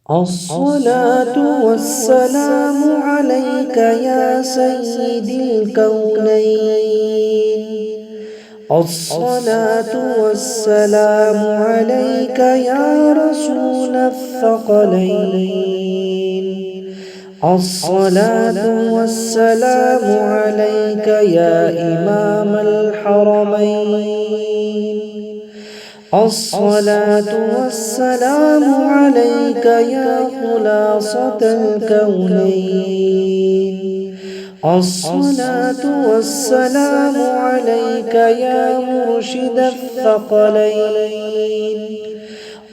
الصلاة والسلام عليك يا سيدي الكونين. الصلاة والسلام عليك يا رسول الثقلين. الصلاة والسلام عليك يا إمام الحرمين. الصلاة والسلام عليك يا خلاصة الكونين. الصلاة والسلام عليك يا مرشد الثقلين.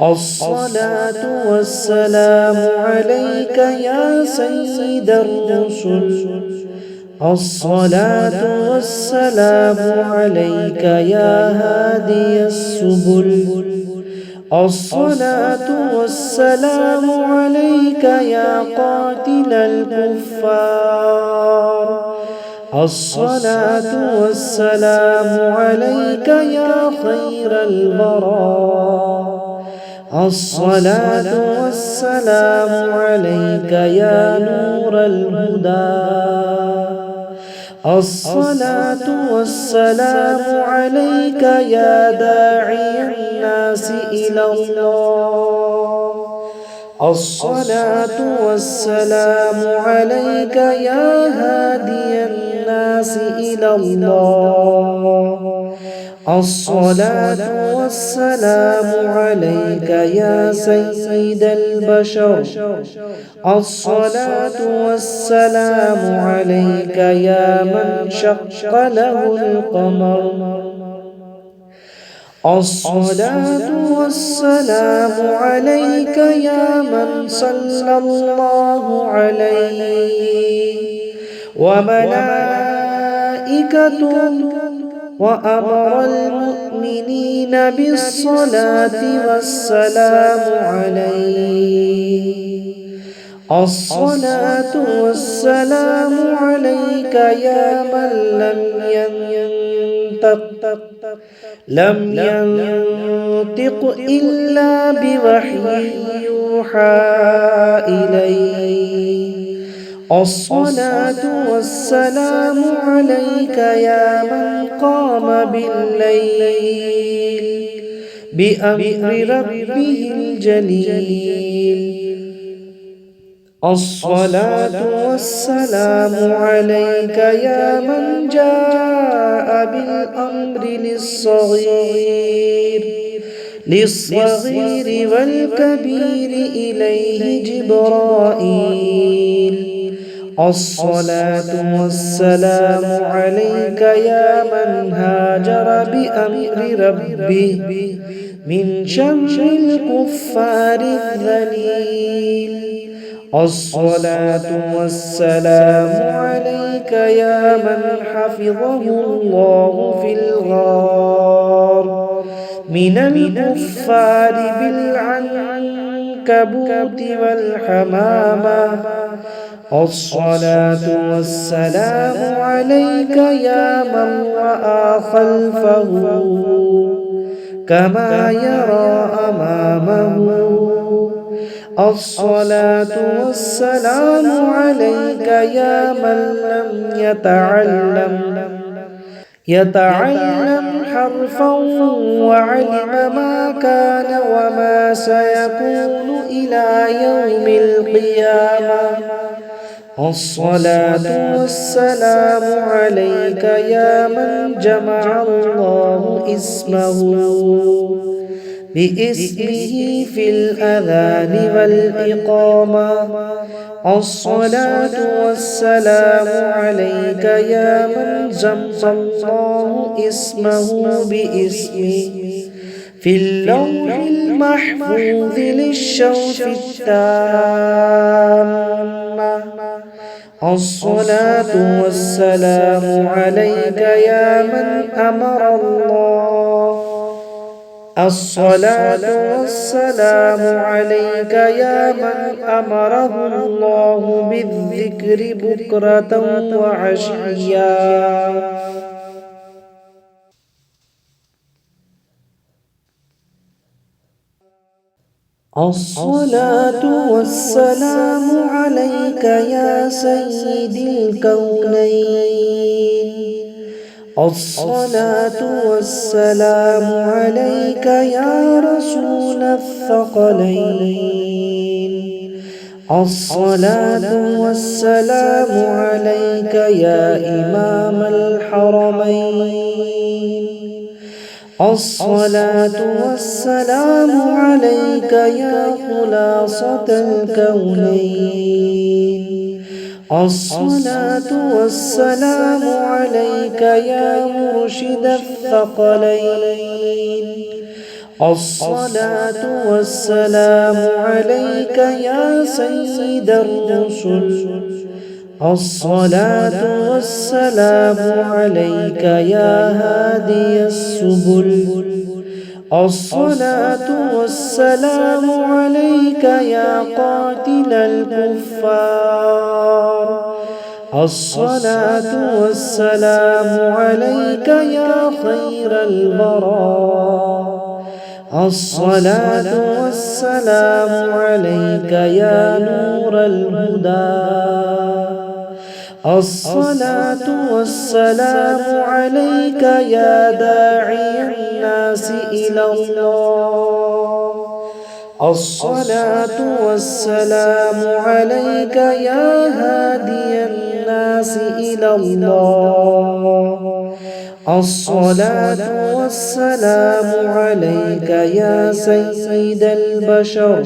الصلاة والسلام عليك يا سيد الرسل. الصلاة والسلام عليك يا هادي السبل. الصلاة والسلام عليك يا قاتل الكفار. الصلاة والسلام عليك يا خير البراء. الصلاة والسلام عليك يا نور الهدى. الصلاة والسلام عليك يا داعي الناس إلى الله. الصلاة والسلام عليك يا هادي الناس إلى الله. الصلاة والسلام عليك يا سيد البشر. الصلاة والسلام عليك يا من شق له القمر. الصلاة والسلام عليك يا من صلى الله عليه وملائكته وأمر المؤمنين بالصلاة والسلام عليه. الصلاة والسلام عليك يا من لم ينطق إلا بوحي يوحى إليه. الصلاة والسلام عليك يا من قام بالليل بأمر ربه الجليل. الصلاة والسلام عليك يا من جاء بالأمر للصغير والكبير إليه جبرائيل. الصلاة والسلام عليك يا من هاجر بأمر ربه من شر الكفار الذليل. الصلاة والسلام عليك يا من حفظه الله في الغار من الكفار بالعنكبوت والحمامة. الصلاة والسلام عليك يا من رأى خلفه كما يرى أمامه. الصلاة والسلام عليك يا من لم يتعلم حرفا وعلم ما كان وما سيكون إلى يوم القيامة. الصلاة والسلام عليك يا من جمع الله باسمه في الأذان والإقامة. الصلاة والسلام عليك يا من جمع الله اسمه باسمه في اللوح المحفوظ للشوف التامة. الصلاة والسلام عليك يا من أمر الله. الصلاة والسلام عليك يا من أمره الله بالذكر بكرة وعشيا. الصلاة والسلام عليك يا سيدي الكونين. الصلاة والسلام عليك يا رسول الثقلين. الصلاة والسلام عليك يا إمام الحرمين. الصلاة والسلام عليك يا خلاصة الكونين. الصلاة والسلام عليك يا مرشد الثقلين. الصلاة والسلام عليك يا سيد الرسل. الصلاة والسلام عليك يا هادي السبل. الصلاة والسلام عليك يا قاتل الكفار. الصلاة والسلام عليك يا خير البراء. الصلاة والسلام عليك يا نور الهدى. الصلاة والسلام عليك يا داعي الناس إلى الله. الصلاة والسلام عليك يا هادي الناس إلى الله. الصلاة والسلام عليك يا سيد البشر.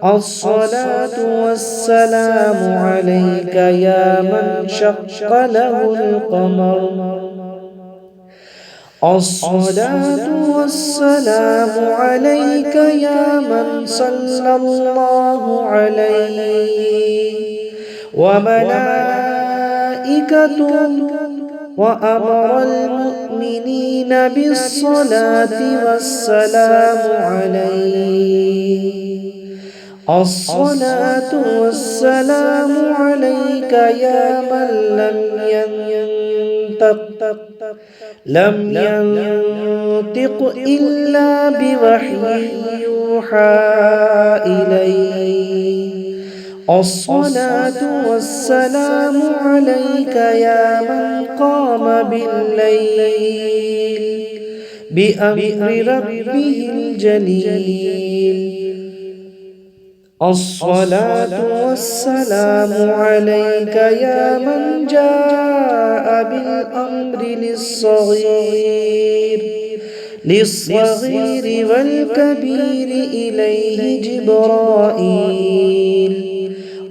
الصلاة والسلام عليك يا من شق له القمر. الصلاة والسلام عليك يا من صلى الله عليه وملائكته وأمر المؤمنين بالصلاة والسلام عليه. الصلاة والسلام عليك يا من لم ينطق إلا بوحي يوحى إليه. الصلاة والسلام عليك يا من قام بالليل بأمر ربه الجليل. الصلاة والسلام عليك يا من جاء بالأمر للصغير والكبير إليه جبرائيل.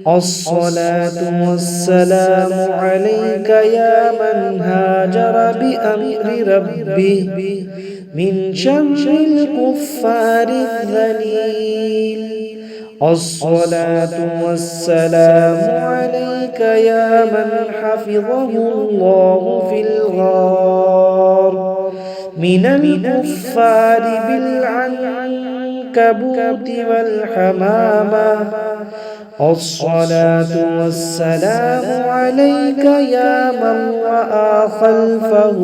الصلاة والسلام عليك يا من هاجر بأمر ربه من شر الكفار الذليل. الصلاة والسلام عليك يا من حفظه الله في الغار من الكفار بالعنكبوت والحمامة. الصلاة والسلام عليك يا من رأى خلفه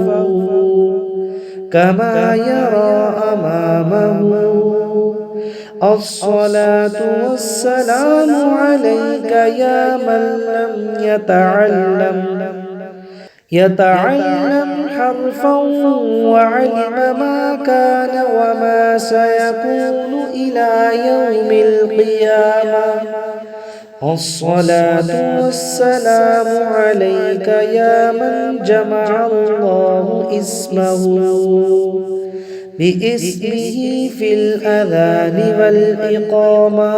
كما يرى أمامه. الصلاة والسلام عليك يا من لم يتعلم حرفا وعلم ما كان وما سيكون إلى يوم القيامة. الصلاة والسلام عليك يا من جمع الله اسمه باسمه في الأذان والإقامة.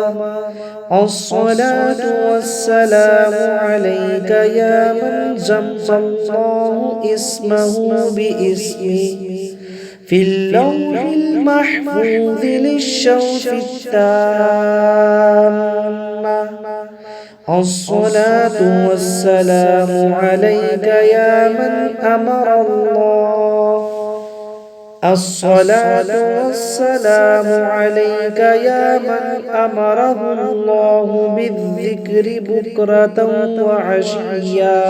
الصلاة والسلام عليك يا من جمع الله اسمه باسمه في اللوح المحفوظ للشوف التامة. الصلاة والسلام عليك يا من أمر الله. الصلاة والسلام عليك يا من أمره الله بالذكر بكرة وعشيا.